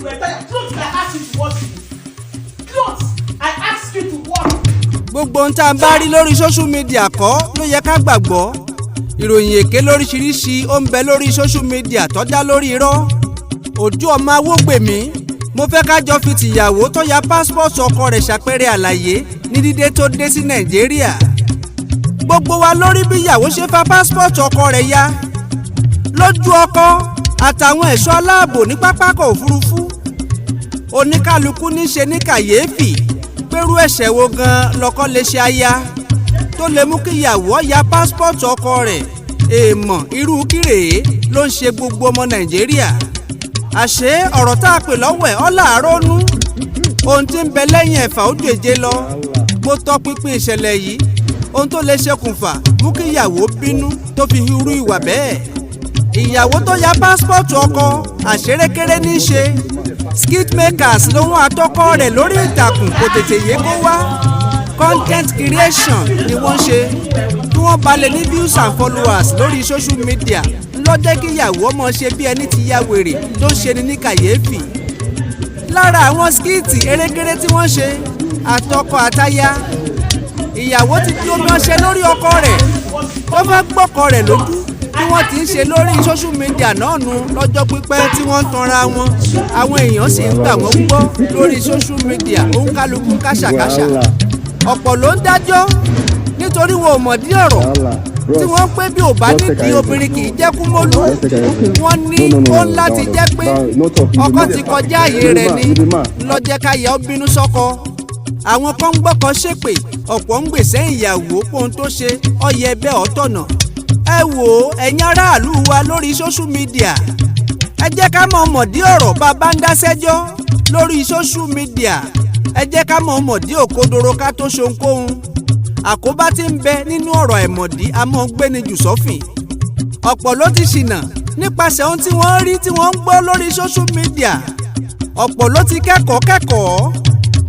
were tired. Clothes I asked you to wash. Clothes I asked you to wash. Gbogbo ohun tá a bá rí lórí social media kọ́ ló yẹ ká gbàgbọ́. Ìròyìn èké lóríṣiríṣi ó ń bẹ lórí social media tó dá lórí irọ́. Ojú ọmọ Awógbèmí, mo fẹ́ ká jọ fi tìyàwó tó ya passport ọkọ rẹ̀ ṣàpẹẹrẹ àlàyé ní dídé tó dé sí Nàìjíríà. Gbogbo wa lórí bí ìyàwó ṣe fa passport ọkọ rẹ̀ ya lójú ọkọ àtàwọn ẹ̀ṣọ́ aláàbò ní pápákọ̀ òfurufú. Oníkálukú ní ṣe ní kàyéfì pẹ̀rú ẹ̀ṣẹ̀ wo gan lọ́kọ lè ṣe aya tó lè mú kí ìyàwó ya passport ọkọ rẹ̀. Èèmọ̀ irú kírèé ló ń ṣe gbogbo ọmọ Nàìjíríà. Àṣé ọ̀rọ̀ tá a pè lọ́wọ́ ẹ̀ ọ́ làárọ̀ nú. Ohun tí ń bẹ lẹ́yìn ẹ̀fà ó jèjé lọ. Mo tọpinpin ìṣẹ̀lẹ̀ yìí, ohun tó lè ṣokùnfà mú kí ìyàwó bínú tó fi irú ìwà bẹ́ẹ̀. Ìyàwó tó ya passport ọkọ àṣerékeré ní í ṣe. Skit makers lòun àtọkọ rẹ̀ lórí ìtàkùn kò tètè yé kó wá. Content creation ni wọ́n ṣe kí wọ́n balẹ̀ ní views and followers lórí social media lọ́jẹ́ kí ìyàwó ọmọ ṣe bí ẹni tí ya wèrè tó ṣe ni ní kàyéfì. Lára àwọn skíìtì erékeré tí wọ́n ṣe àtọkọ àtaya, ìyàwó ti tí omi ọṣẹ lórí ọkọ rẹ̀ tó fẹ́ gbọ́kọ rẹ̀ lójú bí wọ́n ti ń ṣe lórí social media náà nu lọ́jọ́ pípẹ́ tí wọ́n ń tanra wọn. Àwọn èèyàn sì ń gbà wọ́n gbọ́ lórí social media òun kálukú káṣàkáṣà. Ọ̀pọ̀ ló ń dájọ́ nítorí wọn ò mọ̀ dí ọ̀rọ̀ tí wọ́n pé bí ò bá nídìí obìnrin kì í jẹ́ kúmólú. Wọ́n ní ó ń láti jẹ́ pé ọkọ ti kọjá àyè rẹ̀ ni lọ́jẹ́ káyà ó bínú sọ́kọ. Àwọn kan ń gbọ́kọ ṣépè, ọ̀pọ̀ ń gbèsè ìyàwó pohun tó ṣe ọyẹ bẹ́ẹ̀ ọ̀tọ̀nà. Ẹ wò ó ẹ̀yin aráàlú wa lórí social media, ẹ jẹ́ ká mọ̀ mọ̀dí ọ̀rọ̀ bàbá ń dáṣẹ́jọ́ lórí social media. Ẹ jẹ́ ká mọ̀ mọ̀dí òkodoro ká tó ṣohunkóhun. Àkóbá tí ń bẹ nínú ọ̀rọ̀ àìmọ̀dí a mọ̀ gbéni jù sọ́fìn. Ọ̀pọ̀ ló ti ṣìnà nípasẹ̀ ohun tí wọ́n rí tí wọ́n ń gbọ́ lórí social media. Ọ̀pọ̀ ló ti kẹ́kọ̀ọ́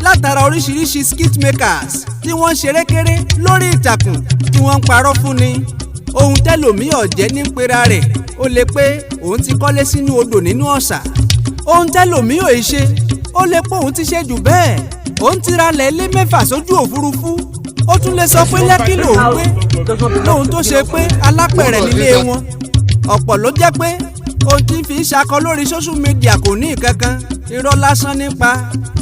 látara oríṣiríṣi skit makers tí wọ́n ṣerékeré lórí ìtàkùn tí wọ́n ń parọ́ fún ni. Ohun tẹ́lòmíì ọ̀jẹ́ ní pera rẹ̀ ó lè pé òun ti kọ́lé sínú odò nínú ọ̀sà. Ohun tẹ́lòmíì ò ṣe ó lè pé òun ti ṣe jù bẹ́ẹ̀. Òun ti ra lẹ̀ ilé 6 sójú òfurufú. Ó tún lè sọ pé Lẹ́kì lòun gbé lóhun tó ṣe pé alápẹ̀rẹ̀ nílé wọn. Ọ̀pọ̀ ló jẹ́ pé ohun tí ń fi ṣakọ lórí social media kò ní ìkankan. Irọ́ lásán nípa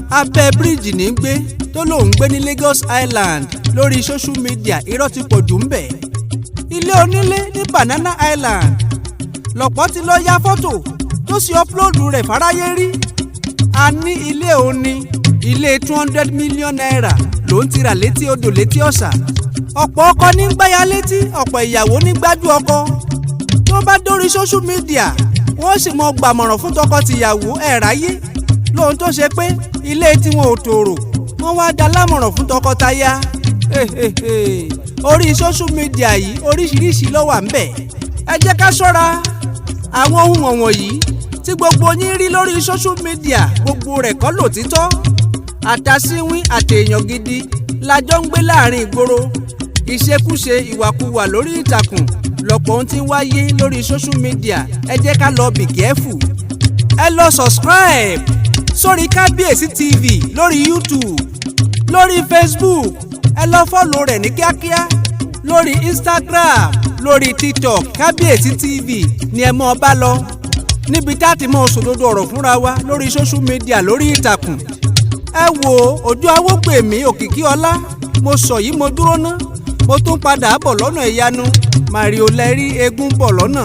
abẹ́ bíríìjì ní gbé tó lòun gbé ní Lagos Island lórí social media. Irọ́ ti pọ̀ jù ń bẹ̀. Ilé onílé ní Banana Island lọ̀pọ̀ ti lọ ya fọ́tò tó sì ọ́pulóòdù rẹ̀ fáráyé rí. A ní ilé òní ilé 200 million naira ló ń tira létí odò létí ọ̀sà. Ọ̀pọ̀ ọkọ ní gbáya létí, ọ̀pọ̀ ìyàwó ní gbájú ọkọ. Tó bá dórí social media wọ́n sì mọ gbàmọ̀ràn fún tọkọ-tìyàwó ẹ̀ráyé lóhun tó ṣe pé ilé tí wọn ò tòrò wọ́n wá dá lámọ̀ràn fún tọkọtaya. Orí social media yìí oríṣiríṣi ló wà ń bẹ̀. Ẹ jẹ́ ká ṣọ́ra àwọn ohun wọ̀nyí tí gbogbo yín rí lórí social media, gbogbo rẹ̀ kọ́ lòtítọ́. Àtàsíwín àtèèyàn gidi lájọ́ ń gbé láàrin ìgboro. Ìṣekúṣe ìwàkuwà lórí ìtàkùn lọ́pọ̀ ohun tí ń wáyé lórí social media. Ẹ jẹ́ ká lọ be careful. Ẹ lọ subscribe sórí Kábíyèsí TV lórí YouTube, lórí Facebook. Ẹ lọ follow rẹ̀ ní kíákíá lórí Instagram, lórí TikTok. Kábíyèsí TV ni ẹ mọ́ bá lọ níbi tá ti mọ̀ sòdodo ọ̀rọ̀ fúnra wa lórí social media lórí ìtàkùn. Ẹ wo Ojú Awógbèmí òkìkí ọlá, mo sọ yìí mo dúró ná, mo tún padà bọ̀ lọ́nà ìyanu. Màrí ò lẹ́rí eégún bọ̀ lọ́nà.